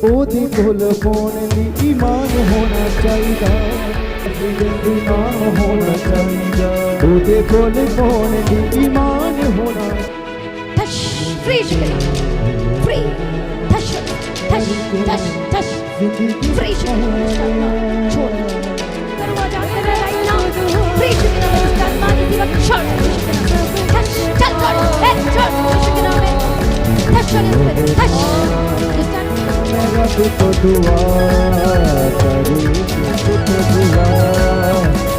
ਉਹਦੇ ਕੋਲ ਪਾਉਣ ਲਈ ਈਮਾਨ ਹੋਣਾ ਚਾਹੀਦਾ, ਈਮਾਨ ਹੋਣਾ ਚਾਹੀਦਾ, ਉਹਦੇ ਕੋਲ ਪਾਉਣ ਲਈ ईमान होना। touch free chicken free touch touch touch touch free chicken छोड़ दरवाजा कर right now free chicken में इसका मानी की रक्षा touch चल कर ए छोड़ chicken में touch touch मेरा तो दुआ करेगी, तो दुआ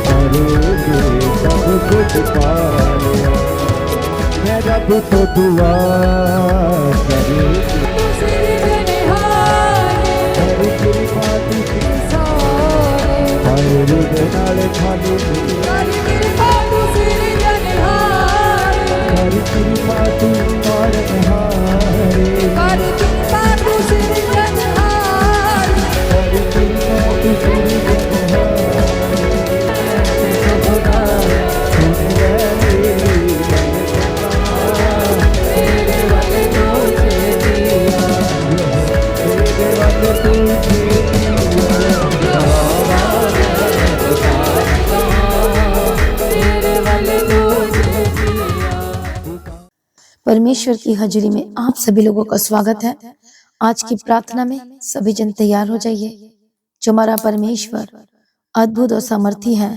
करेगी, सब कुछ पा लिया। मेरा तो दुआ करेगी, हरी तेरी बात की सारे नाले खाली हरी तेरी बात और निहारे परमेश्वर की हाजिरी में आप सभी लोगों का स्वागत है। आज की प्रार्थना में सभी जन तैयार हो जाइए। जो हमारा परमेश्वर अद्भुत और सामर्थी है,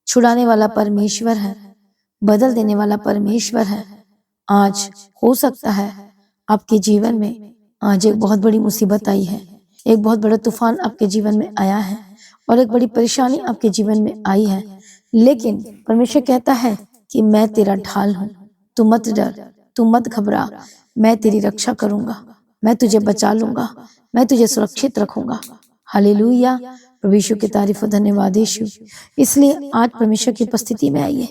छुड़ाने वाला परमेश्वर है, बदल देने वाला परमेश्वर है। आज हो सकता है आपके जीवन में आज एक बहुत बड़ी मुसीबत आई है, एक बहुत बड़ा तूफान आपके जीवन में आया है और एक बड़ी परेशानी आपके जीवन में आई है, लेकिन परमेश्वर कहता है कि मैं तेरा ढाल हूँ, तू मत डर, तू मत घबरा, मैं तेरी रक्षा करूंगा, मैं तुझे बचा लूंगा, मैं तुझे सुरक्षित रखूंगा। हालेलुया, प्रभु यीशु की तारीफ और धन्यवाद यीशु। इसलिए आज परमेश्वर की उपस्थिति में आइए,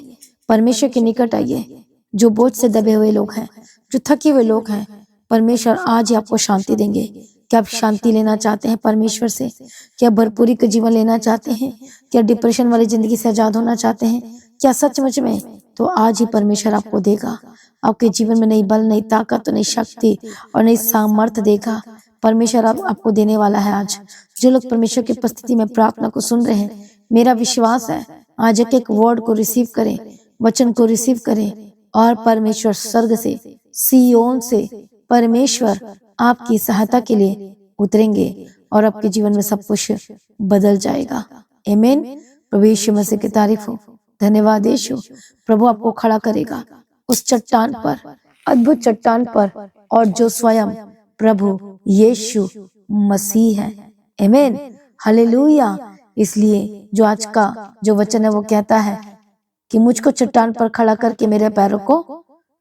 परमेश्वर के निकट आइए। जो बोझ से दबे हुए लोग हैं, जो थके हुए लोग हैं, परमेश्वर आज ही आपको शांति देंगे। क्या आप शांति लेना चाहते हैं परमेश्वर से? क्या भरपूरी का जीवन लेना चाहते हैं? क्या डिप्रेशन वाली जिंदगी से आजाद होना चाहते हैं? क्या सचमुच में? तो आज ही परमेश्वर आपको देगा। आपके जीवन में नई बल, नई ताकत, नई शक्ति और नई सामर्थ्य देगा। परमेश्वर आपको देने वाला है। आज जो लोग परमेश्वर की उपस्थिति में प्रार्थना को सुन रहे हैं, मेरा विश्वास है आज एक एक वर्ड को रिसीव करें, वचन को रिसीव करें और परमेश्वर स्वर्ग से, सिय्योन से परमेश्वर आपकी सहायता के लिए उतरेंगे और आपके जीवन में सब कुछ बदल जाएगा। आमीन। प्रभु यीशु मसीह की तारीफ हो, धन्यवाद यीशु। प्रभु आपको खड़ा करेगा उस चट्टान पर, अद्भुत चट्टान पर, और जो स्वयं प्रभु यीशु मसीह है। आमीन, हालेलुया। इसलिए जो आज का जो वचन है वो कहता है कि मुझको चट्टान पर खड़ा करके मेरे पैरों को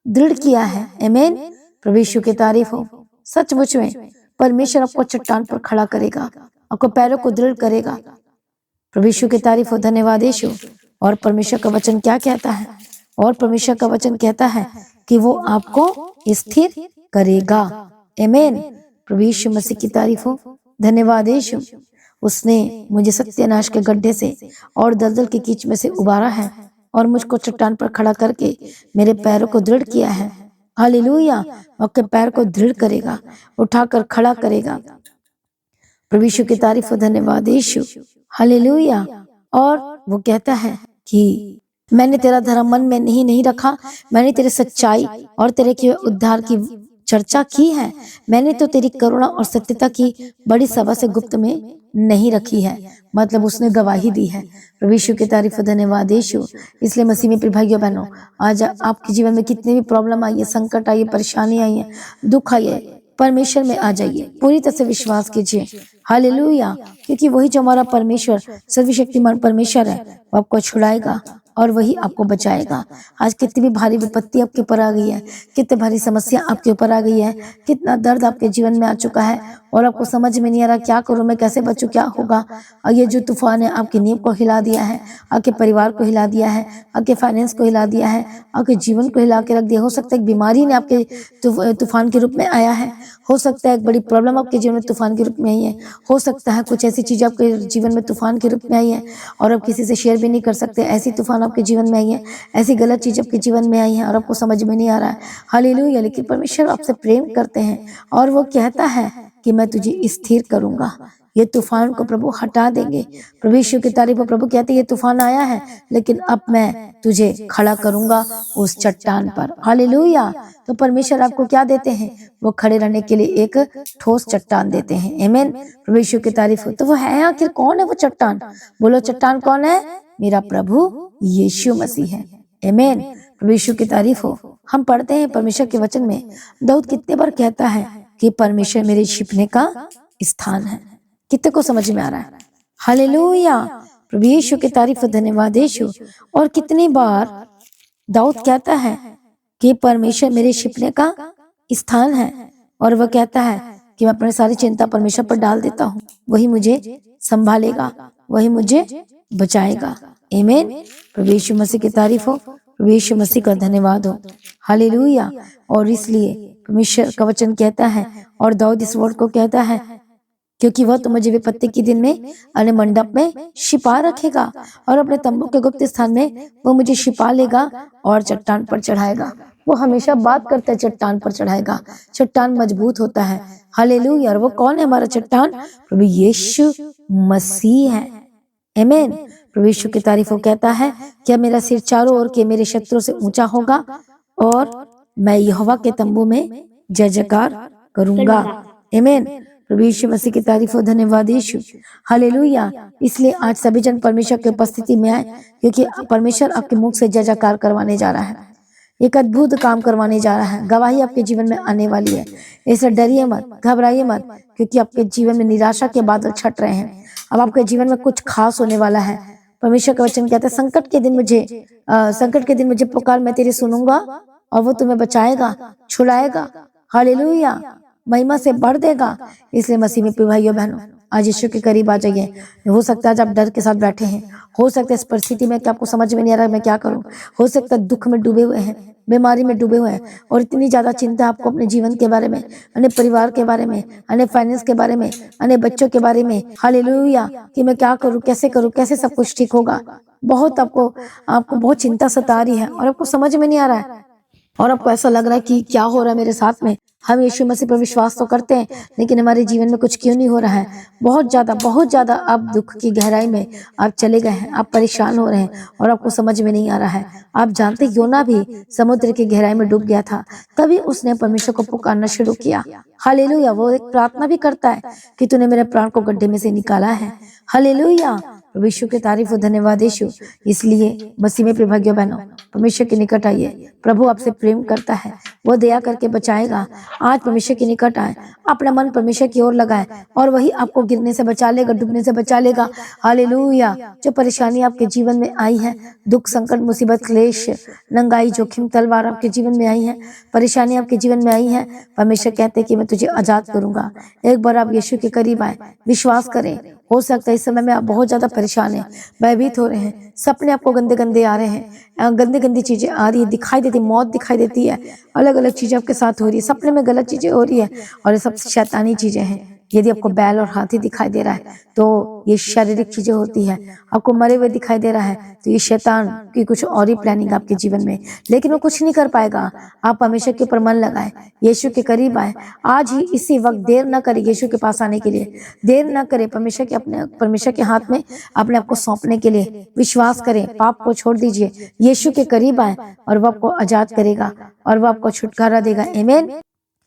दृढ़ किया है। आमीन, प्रभु यीशु की तारीफ हो। सचमुच में परमेश्वर आपको चट्टान पर खड़ा करेगा, आपको पैरों को दृढ़ करेगा। प्रभु यीशु की तारीफ हो, धन्यवाद यीशु। और परमेश्वर का वचन क्या कहता है? और परमेश्वर का वचन कहता है कि वो आपको स्थिर करेगा। आमीन, प्रभु यीशु मसीह की तारीफ हो, धन्यवाद यीशु। उसने मुझे सत्यानाश के गड्ढे से और दलदल के कीच में से उबारा है और मुझको चट्टान पर खड़ा करके मेरे पैरों को दृढ़ किया है। हालेलुया, आपके पैर को दृढ़ करेगा, उठाकर खड़ा करेगा। प्रभु यीशु की तारीफ हो, धन्यवाद यीशु, हालेलुया। और वो कहता है कि मैंने तेरा धर्म मन में नहीं रखा, मैंने तेरे सच्चाई और तेरे के उद्धार की चर्चा की है। मैंने तो तेरी करुणा और सत्यता की बड़ी सभा से गुप्त में नहीं रखी है। मतलब उसने गवाही दी है। प्रभु यीशु की तारीफ, धन्यवाद यीशु। इसलिए मसीह में प्रिय भाइयों बहनों, आज आपके जीवन में कितने भी प्रॉब्लम आई है, संकट आई है, परेशानी आई है, दुख आई है, परमेश्वर में आ जाइए, पूरी तरह से विश्वास कीजिए। हालेलुया, क्योंकि वही जो हमारा परमेश्वर सर्वशक्तिमान परमेश्वर है, वो आपको छुड़ाएगा और वही आपको बचाएगा। आज कितनी भी भारी विपत्ति आपके ऊपर आ गई है, कितनी भारी समस्या आपके ऊपर आ गई है, कितना दर्द आपके जीवन में आ चुका है और आपको समझ में नहीं आ रहा क्या करूं मैं, कैसे बचूं, क्या होगा। और ये जो तूफान है आपकी नींव को हिला दिया है, आपके परिवार को हिला दिया है, आपके फाइनेंस को हिला दिया है, आपके जीवन को हिला के रख दिया। हो सकता है एक बीमारी ने आपके तूफान के रूप में आया है, हो सकता है एक बड़ी प्रॉब्लम आपके जीवन में तूफान के रूप में आई है, हो सकता है कुछ ऐसी चीज आपके जीवन में तूफान के रूप में आई है और आप किसी से शेयर भी नहीं कर सकते। ऐसी तूफान आपके जीवन में आई है, ऐसी गलत चीज आपके जीवन में आई है और आपको समझ में नहीं आ रहा है। हालेलुया। लेकिन परमेश्वर आपसे प्रेम करते हैं और वो कहता है कि मैं तुझे स्थिर करूंगा, ये तूफान को प्रभु हटा देंगे। प्रभु यीशु की तारीफ हो। प्रभु कहते ये तूफान आया है लेकिन अब मैं तुझे खड़ा करूंगा उस चट्टान पर। हालेलुया। तो परमेश्वर आपको क्या देते हैं? वो खड़े रहने के लिए एक ठोस चट्टान देते हैं। आमीन। प्रभु यीशु की तारीफ हो। तो वो है आखिर कौन है वो चट्टान? बोलो चट्टान कौन है? मेरा प्रभु यीशु मसीह है। आमीन। प्रभु यीशु की तारीफ हो। हम पढ़ते हैं परमेश्वर के वचन में, दाऊद कितने बार कहता है कि परमेश्वर मेरे छिपने का स्थान है। कितने को समझ में आ रहा है? हालेलुया। प्रभु यीशु की तारीफ, धन्यवाद यीशु। और कितनी बार दाऊद कहता है कि परमेश्वर मेरे छिपने का स्थान है, और वह कहता है कि मैं अपनी सारी चिंता परमेश्वर पर डाल देता हूँ, वही मुझे संभालेगा, वही मुझे बचाएगा। आमीन। प्रभु यीशु मसीह की तारीफ हो। प्रभु यीशु मसीह का धन्यवाद हो। हालेलुया। और इसलिए परमेश्वर का वचन कहता है, और दाऊद इस वर्ड को कहता है, क्योंकि वह तो मुझे विपत्ति के दिन में अपने मंडप में छिपा रखेगा, और अपने तंबू के गुप्त स्थान में वो मुझे छिपा लेगा और चट्टान पर चढ़ाएगा। वो हमेशा बात करता है चट्टान पर चढ़ाएगा। चट्टान मजबूत होता है। हालेलुया। और वो कौन है हमारा चट्टान? प्रभु यीशु मसीह है। आमीन। प्रभु यीशु की तारीफ हो। कहता है, क्या मेरा सिर चारों ओर के मेरे शत्रु से ऊंचा होगा, और मैं यहोवा के तंबू में जय जयकार करूंगा। आमीन। प्रभु यीशु मसीह की तारीफ हो। धन्यवाद यीशु। हालेलुया। इसलिए आज सभी जन परमेश्वर की उपस्थिति में आए, क्योंकि परमेश्वर आपके मुख से जय जयकार करवाने जा रहा है। एक अद्भुत काम करवाने जा रहा है। गवाही आपके जीवन में आने वाली है। ऐसे डरिए मत, घबराइए मत, क्योंकि आपके जीवन में निराशा के बादल छट रहे हैं। अब आपके जीवन में कुछ खास होने वाला है। परमेश्वर का वचन कहता है, संकट के दिन मुझे पुकार, मैं तेरी सुनूंगा, और वो तुम्हें बचाएगा, छुड़ाएगा। हालेलुया। महिमा से बढ़ देगा। इसलिए मसीह में प्रिय भाइयों बहनों, आज यीशु के करीब आ जाइए। हो सकता है आज आप डर के साथ बैठे हैं, हो सकता है इस परिस्थिति में कि आपको समझ में नहीं आ रहा मैं क्या करूं, हो सकता है दुख में डूबे हुए हैं, बीमारी में डूबे हुए हैं, और इतनी ज्यादा चिंता आपको अपने जीवन के बारे में, अपने परिवार के बारे में, अपने फाइनेंस के बारे में, अपने बच्चों के बारे में। हालेलुया। कि मैं क्या करूं, कैसे सब कुछ ठीक होगा। बहुत आपको बहुत चिंता सता रही है, और आपको समझ में नहीं आ रहा है, और आपको ऐसा लग रहा है कि क्या हो रहा है मेरे साथ में। हम यीशु मसीह पर विश्वास तो करते हैं, लेकिन हमारे जीवन में कुछ क्यों नहीं हो रहा है। बहुत ज्यादा आप दुख की गहराई में आप चले गए हैं, आप परेशान हो रहे हैं, और आपको समझ में नहीं आ रहा है। आप जानते, योना भी समुद्र की गहराई में डूब गया था, तभी उसने परमेश्वर को पुकारना शुरू किया। हालेलुया। वो एक प्रार्थना भी करता है कि तूने मेरे प्राण को गड्ढे में से निकाला है। हालेलुया। विश्व के तारीफ और धन्यवाद यीशु। इसलिए मसीह में प्रिय भाइयों बहनों, परमेश्वर के निकट आइए। प्रभु आपसे प्रेम करता है, वो दया करके बचाएगा। आज परमेश्वर के निकट आए, अपना मन परमेश्वर की ओर लगाए, और वही आपको गिरने से बचा लेगा, डूबने से बचा लेगा। हालेलुया। जो परेशानी आपके जीवन में आई है, दुख, संकट, मुसीबत, क्लेश, नंगाई, जोखिम, तलवार आपके जीवन में आई है, परेशानी आपके जीवन में आई है, परमेश्वर कहते हैं कि मैं तुझे आजाद करूंगा। एक बार आप यीशु के करीब आए, विश्वास करें। हो सकता है इस समय में आप बहुत ज्यादा परेशान हैं, भयभीत हो रहे हैं, सपने आपको गंदे आते हैं, गंदी चीजें आ रही है, दिखाई देती, मौत दिखाई देती है, अलग अलग चीजें आपके साथ हो रही है, सपने में गलत चीजें हो रही है, और ये सब शैतानी चीजें हैं। यदि आपको बैल और हाथी दिखाई दे रहा है तो ये शारीरिक चीजें होती है। आपको मरे हुए दिखाई दे रहा है तो ये शैतान की कुछ और ही प्लानिंग आपके जीवन में, लेकिन वो कुछ नहीं कर पाएगा। आप हमेशा के ऊपर मन लगाए, यीशु के करीब आए। आज ही इसी वक्त देर न करे यीशु के पास आने के लिए, देर न करे परमेश्वर के हाथ में अपने आप को सौंपने के लिए। विश्वास करें, पाप को छोड़ दीजिए, यीशु के करीब आए, और वो आपको आजाद करेगा, और वो आपको छुटकारा देगा। आमीन।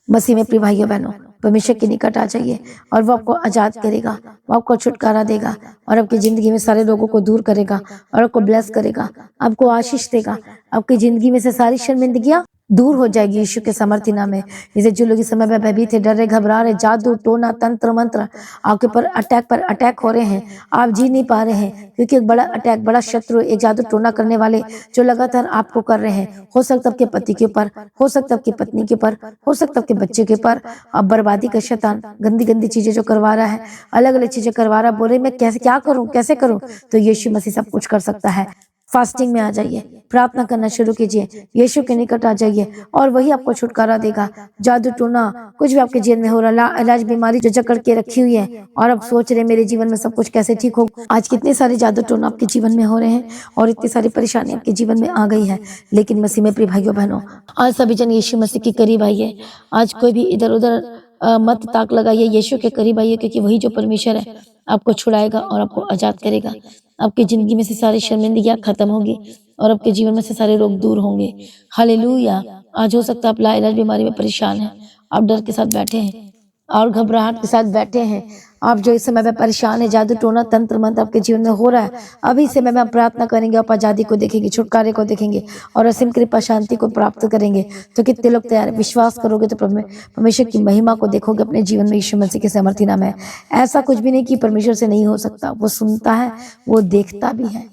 मसीह में प्रिय भाइयों बहनों, परमेश्वर के निकट आ जाइए, और वो आपको आजाद करेगा, वो आपको छुटकारा देगा, और आपकी जिंदगी में सारे लोगों को दूर करेगा, और आपको ब्लेस करेगा, आपको आशीष देगा। आपकी जिंदगी में से सारी शर्मिंदगियां दूर हो जाएगी यीशु के सामर्थ्य नाम में। जैसे जो लोग इस समय में भयभीत थे, डर रहे, घबरा रहे, जादू टोना तंत्र मंत्र आपके पर अटैक हो रहे हैं, आप जी नहीं पा रहे हैं, क्योंकि एक बड़ा अटैक, बड़ा शत्रु, एक जादू टोना करने वाले जो लगातार आपको कर रहे हैं। हो सकता आपके पति के ऊपर, हो सकता आपकी पत्नी के ऊपर, हो सकता आपके बच्चे के ऊपर। अब बर्बादी का शैतान गंदी चीजें जो करवा रहा है, अलग अलग चीजें करवा रहा है, बोले मैं कैसे करूं, तो यीशु मसीह सब कुछ कर सकता है। फास्टिंग में आ जाइए, प्रार्थना करना शुरू कीजिए, यीशु के निकट आ जाइए, और वही आपको छुटकारा देगा। जादू टोना कुछ भी आपके जीवन में हो रहा, इलाज बीमारी जो जकड़ के रखी हुई है, और अब सोच रहे मेरे जीवन में सब कुछ कैसे ठीक हो। आज कितने सारे जादू टोना आपके जीवन में हो रहे हैं, और इतनी सारी परेशानी आपके जीवन में आ गई है, लेकिन मसीह में प्रिय भाइयों बहनों, आज सभी जन यीशु मसीह के करीब आइए। आज कोई भी इधर उधर मत ताक लगाइए, यीशु के करीब आइए, क्योंकि वही जो परमेश्वर है आपको छुड़ाएगा और आपको आजाद करेगा। आपकी जिंदगी में से सारी शर्मिंदगियां खत्म होगी और आपके जीवन में से सारे रोग दूर होंगे। हालेलुया। आज हो सकता है आप लाइलाज बीमारी में परेशान हैं, आप डर के साथ बैठे हैं और घबराहट के साथ बैठे हैं। आप जो इस समय में परेशान है, जादू टोना तंत्र मंत्र आपके जीवन में हो रहा है, अभी इस समय में आप प्रार्थना करेंगे, आप आजादी को देखेंगे, छुटकारे को देखेंगे और असीम कृपा शांति को प्राप्त करेंगे। तो कितने लोग तैयार है? विश्वास करोगे तो परमेश्वर की महिमा को देखोगे अपने जीवन में। यीशु मसीह के सामर्थी नाम है। ऐसा कुछ भी नहीं कि परमेश्वर से नहीं हो सकता, वो सुनता है, वो देखता भी है।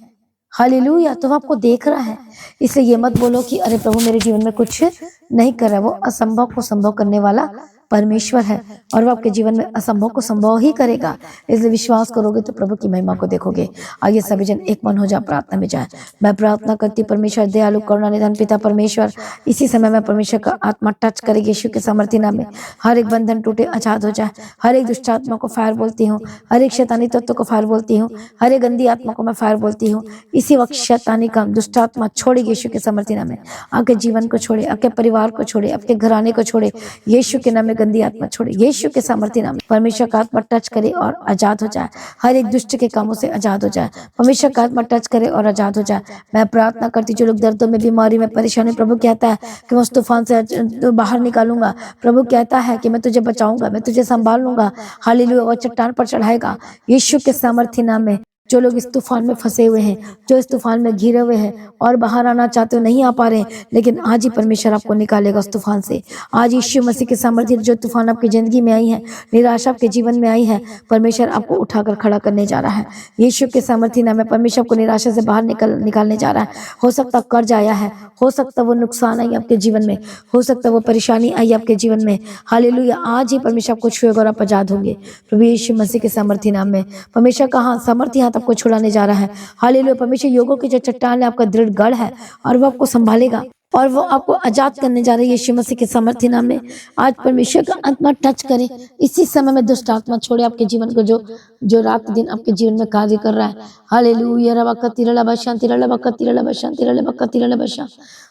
हालेलुया। तो वो आपको देख रहा है, इसलिए ये मत बोलो कि अरे प्रभु मेरे जीवन में कुछ नहीं कर रहा है। वो असंभव को संभव करने वाला परमेश्वर है और वो आपके जीवन में असंभव को संभव ही करेगा। इसलिए विश्वास करोगे तो प्रभु की महिमा को देखोगे। आइए सभी जन एक मन हो जाए, प्रार्थना में जाए। मैं प्रार्थना करती परमेश्वर दयालु करुणा निधान पिता परमेश्वर, इसी समय में परमेश्वर का आत्मा टच करे यीशु के सामर्थी नाम में। हर एक बंधन टूटे, आजाद हो जाए। हर एक दुष्ट आत्मा को फायर बोलती हूँ, हर एक शैतानी तत्व को फायर बोलती हूँ, हर एक गंदी आत्मा को मैं फायर बोलती हूँ। इसी वक्त शैतानी का दुष्ट आत्मा छोड़े यीशु के सामर्थी नाम में। आपके जीवन को छोड़े, आपके परिवार को छोड़े, आपके घराने को छोड़े, यीशु के नाम में गंदी आत्मा छोड़े। यीशु के सामर्थी नाम में परमेश्वर का आत्मा टच करे और आजाद हो जाए। हर एक दुष्ट के कामों से आजाद हो जाए। परमेश्वर का आत्मा टच करे और आजाद हो जाए। मैं प्रार्थना करती, जो लोग दर्दों में, बीमारी में, परेशानी, प्रभु कहता है कि मैं उस तूफान से बाहर निकालूंगा। प्रभु कहता है कि मैं तुझे बचाऊंगा, मैं तुझे संभाल लूंगा। हालेलुया। वो चट्टान पर चढ़ाएगा यीशु के सामर्थी नाम में। जो लोग इस तूफान में फंसे हुए हैं, जो इस तूफान में घिरे हुए हैं और बाहर आना चाहते हो, नहीं आ पा रहे हैं, लेकिन आज ही परमेश्वर आपको निकालेगा उस तूफान से। आज यीशु मसीह के सामर्थ्य, जो तूफान आपकी जिंदगी में आई है, निराशा आपके जीवन में आई है, परमेश्वर आपको उठाकर खड़ा करने जा रहा है। यीशु के सामर्थ्य नाम में परमेश्वर आपको निराशा से बाहर निकालने जा रहा है। हो सकता कर्ज आया है, हो सकता वो नुकसान आई आपके जीवन में, हो सकता वो परेशानी आई आपके जीवन में। हालेलुया। आज ही परमेश्वर आपको छुएगा और आप आजाद होंगे प्रभु यीशु मसीह के सामर्थ्य नाम में। परमेश्वर का सामर्थ्य हाथ आपको छुड़ाने जा रहा है। हालेलुया। परमेश्वर योगों की जो चट्टान है आपका दृढ़ गढ़ है और वो आपको संभालेगा और वो आपको आजाद करने जा रहे हैं यीशु मसीह के सामर्थ्य नाम में। आज परमेश्वर का आत्मा टच करे, इसी समय में दुष्ट आत्मा छोड़े आपके जीवन को, जो रात दिन आपके जीवन में कार्य कर रहा है। हालेलुया।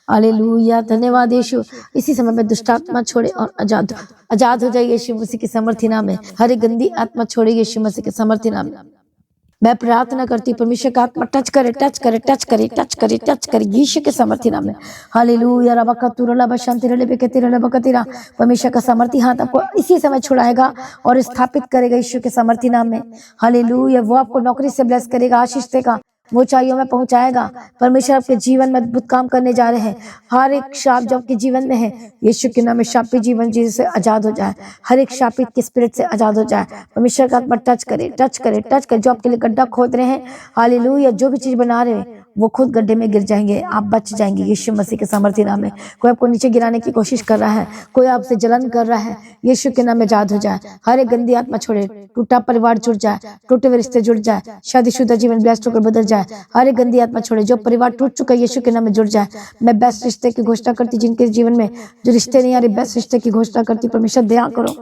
हालेलुया। धन्यवाद यीशु। इसी समय में दुष्ट आत्मा छोड़े और आजाद हो जाए यीशु मसीह के सामर्थ्य नाम में। हर एक गंदी आत्मा छोड़े यीशु मसीह के सामर्थ्य नाम में। मैं प्रार्थना करती हूँ परमेश्वर का आत्मा टच करे, टच करे, टच करे, टच करे, टच करे यीशु के सामर्थ्य नाम में। हालेलुया। परमेश्वर का सामर्थ्य हाथ आपको इसी समय छुड़ाएगा और स्थापित करेगा यीशु के सामर्थ्य नाम में। हालेलुया। वो आपको नौकरी से ब्लेस करेगा, आशीष देगा, वो ऊंचाइयों में पहुंचाएगा। परमेश्वर आपके जीवन में अद्भुत काम करने जा रहे हैं। हर एक शाप जो आपके जीवन में है, यीशु के नाम में शापित जीवन जी से आजाद हो जाए। हर एक शापित के स्पिरिट से आजाद हो जाए। परमेश्वर का आत्मा टच करे, टच करे, टच करे। जो आपके लिए गड्ढा खोद रहे हैं, हालेलुया, जो भी चीज बना रहे हैं, वो खुद गड्ढे में गिर जाएंगे, आप बच जाएंगे यीशु मसीह के सामर्थ्य नाम में। कोई आपको नीचे गिराने की कोशिश कर रहा है, कोई आपसे जलन कर रहा है, यीशु के नाम में आजाद हो जाए। हर एक गंदी आत्मा छोड़े, टूटा परिवार जुड़ जाए, टूटे हुए रिश्ते जुड़ जाए, शादीशुदा जीवन ब्लेस्ड होकर बदल जाए। हर एक गंदी आत्मा छोड़े, जो परिवार टूट चुका है यीशु के नाम में जुड़ जाए। मैं बेस्ट रिश्ते की घोषणा करती, जिनके जीवन में जो रिश्ते नहीं आ रहे, बेस्ट रिश्ते की घोषणा करती। परमेश्वर दया करो,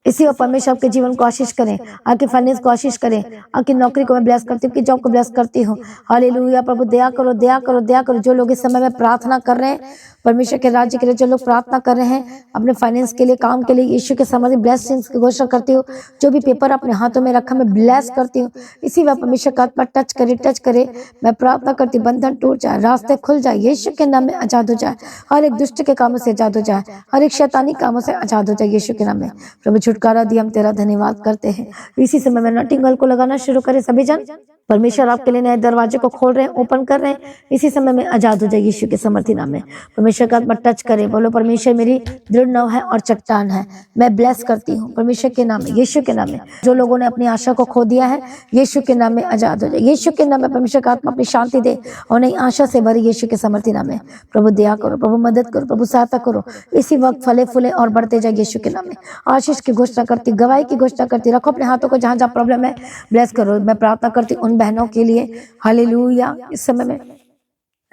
इसी वक्त परमेश्वर आपके जीवन को आशीष करें, आपके फाइनेंस को आशीष करें, आपकी नौकरी को मैं ब्लेस करती हूँ, आपकी जॉब को ब्लेस करती हूँ। हालेलुया। प्रभु दया करो, दया करो, दया करो। जो लोग इस समय में प्रार्थना कर रहे हैं परमेश्वर के राज्य के लिए, जो लोग प्रार्थना कर रहे हैं अपने फाइनेंस के लिए, काम के लिए, यीशु के सामने ब्लेसिंग्स की घोषणा करती हूँ। जो भी पेपर अपने हाथों में रखा मैं ब्लेस करती हूँ। इसी वक्त परमेश्वर का आत्मा टच करे, टच करे। मैं प्रार्थना करती हूँ, बंधन टूट जाए, रास्ते खुल जाए, यीशु के नाम में आजाद हो जाए। हर एक दुष्ट के कामों से आजाद हो जाए, हर एक शैतानी कामों से आजाद हो जाए यीशु के नाम में। प्रभु छुटकारा दिया, हम तेरा धन्यवाद करते हैं। इसी समय में नटिंगल को लगाना शुरू करें सभी जन। परमेश्वर आपके लिए नए दरवाजे को खोल रहे हैं, ओपन कर रहे हैं। इसी समय में आजाद हो जाए यीशु के सामर्थ्य नाम में। परमेश्वर का आत्मा टच करे, बोलो परमेश्वर मेरी दृढ़ नाव है और चट्टान है, मैं ब्लेस करती हूँ परमेश्वर के नाम में, यीशु के नाम में। जो लोगों ने अपनी आशा को खो दिया है, यीशु के नाम में आजाद हो जाए। यीशु के नाम में परमेश्वर का आत्मा अपनी शांति दे और नई आशा से भरे यीशु के सामर्थ्य नाम में। प्रभु दया करो, प्रभु मदद करो, प्रभु सहायता करो। इसी वक्त फले फूले और बढ़ते जाए यीशु के नाम में। आशीष की घोषणा करती, गवाही की घोषणा करती। रखो अपने हाथों को जहां जहां प्रॉब्लम है, ब्लेस करो। मैं प्रार्थना करती उन बहनों के लिए, हालेलुया। इस समय में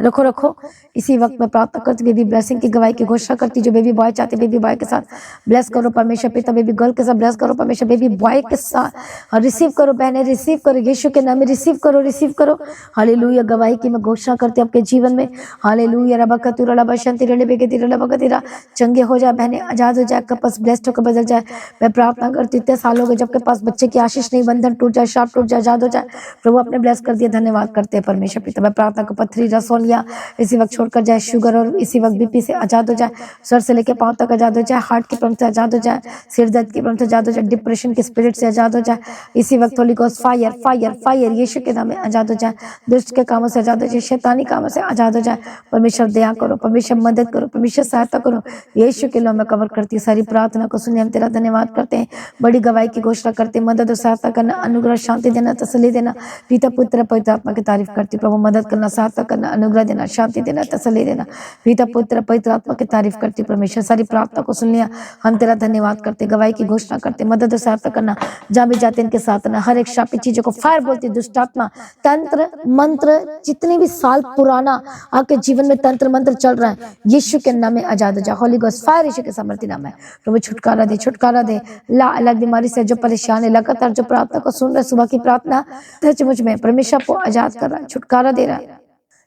रखो रखो। इसी वक्त मैं प्रार्थना करती बेबी ब्लेसिंग की गवाही की घोषणा करती, जो बेबी बॉय चाहते बेबी बॉय के साथ ब्लेस करो परमेश्वर पिता, बेबी गर्ल के साथ ब्लेस करो परमेश्वर, बेबी बॉय के साथ रिसीव करो बहने, रिसीव करो यीशु के नाम में, रिसीव करो। हालेलुया। गवाही की मैं घोषणा करती हूँ आपके जीवन में। हालेलुया। रबकतुर रबशंति रबेगति रबकतिरा, चंगे हो जाए बहने, आजाद हो जाए, कपस ब्लेस्ड होकर बदल जाए। मैं प्रार्थना करती हूँ इतने साल हो गए जब के पास बच्चे की आशीष नहीं, बंधन टूट जाए, शाप टूट जाए, आजाद हो जाए। प्रभु अपने ब्लेस कर दिया, धन्यवाद करते हैं परमेश्वर पिता। मैं प्रार्थना को पथरी रसोलिया इसी वक्त छोड़कर जाए, शुगर और इसी वक्त बीपी से आजाद हो जाए, सर से लेकर पांव तक आजाद हो जाए, हार्ट की प्रॉब्लम से आजाद हो जाए, सिर दर्द की प्रॉब्लम से आजाद हो जाए, डिप्रेशन के स्पिरिट से आजाद हो जाए। इसी वक्त holy ghost fire fire fire यीशु के नाम में आजाद हो जाए, दुष्ट के कामों से आजाद हो जाए, शैतानी कामों से आजाद हो जाए। परमेश्वर दया करो, परमेश्वर मदद करो, परमेश्वर सहायता करो। यीशु के नाम में कवर करती हूँ सारी प्रार्थना को सुने, हम तेरा धन्यवाद करते हैं, बड़ी गवाही की घोषणा करते हैं। मदद और सहायता करना, अनुग्रह शांति देना, तसल्ली देना, पिता पुत्र पवित्र आत्मा की तारीफ करती हूँ। प्रभु मदद करना, सहायता करना, अनुग्रह देना, शांति देना, तसल्ली देना, पिता पुत्र पवित्र आत्मा की तारीफ करती हूँ। परमेश्वर सारी प्रार्थना को सुन लिया, हम तेरा धन्यवाद करते, गवाही की घोषणा करते, मदद और सहायता करना, जहाँ भी जाते इनके साथ ना, हर एक शापित चीजों को फायर बोलती, दुष्ट आत्मा, तंत्र मंत्र जितने भी साल पुराना आपके जीवन में तंत्र मंत्र चल रहा है, यीशु के नाम में आजाद हो जा। होली गोस्ट फायर यीशु के सामर्थ्य नाम है। प्रभु छुटकारा दे, छुटकारा दे। ला अलग बीमारी से जो परेशान है, लगातार जो प्रार्थना को सुन रहे, सुबह की प्रार्थना सचमुच में परमेश्वर को आजाद कर रहा है, छुटकारा दे रहा है,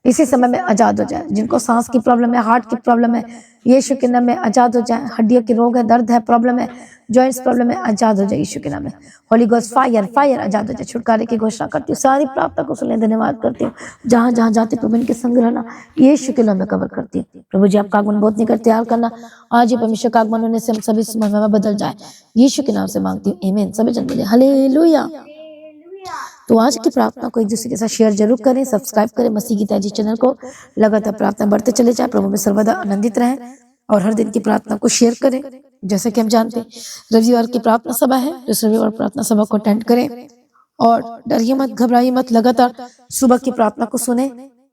इसी समय में आजाद हो जाए। जिनको सांस की प्रॉब्लम है, हार्ट की प्रॉब्लम है, यीशु के नाम में आजाद हो जाए। हड्डियों के रोग है, दर्द है, प्रॉब्लम है, जॉइंट्स प्रॉब्लम है, आजाद हो जाए यीशु के नाम में। होली गोस्ट फायर फायर आजाद हो जाए। छुटकारे की घोषणा करती हूँ, सारी प्रार्थना को सुनने धन्यवाद करती हूँ। जहां जहां जाती प्रभु इनके संग रहना, यीशु के नाम में कवर करती हूँ। प्रभु जी आपका आगमन बहुत निकट तैयार करना, आज ही परमेश्वर का आगमन होने से हम सभी समय में बदल जाए, यीशु के नाम से मांगती हूँ, आमीन। सभी जन बोले हालेलुया। तो आज की प्रार्थना को एक दूसरे के साथ शेयर जरूर करें, सब्सक्राइब करें मसीह गीता जी चैनल को। लगातार प्रार्थना बढ़ते चले जाए, प्रभु में सर्वदा आनंदित रहें और हर दिन की प्रार्थना को शेयर करें। जैसे कि हम जानते हैं रविवार की प्रार्थना सभा है, इस रविवार प्रार्थना सभा को अटेंड करें और डरिए मत, घबराइए मत, लगातार सुबह की प्रार्थना को सुने,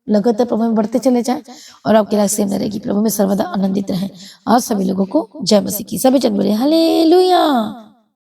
लगातार प्रभु में बढ़ते चले जाएं और आपकी लाइफ सेम रहेगी। प्रभु में सर्वदा आनंदित रहें। आज सभी लोगों को जय मसीह की। सभी जन बोले हालेलुया।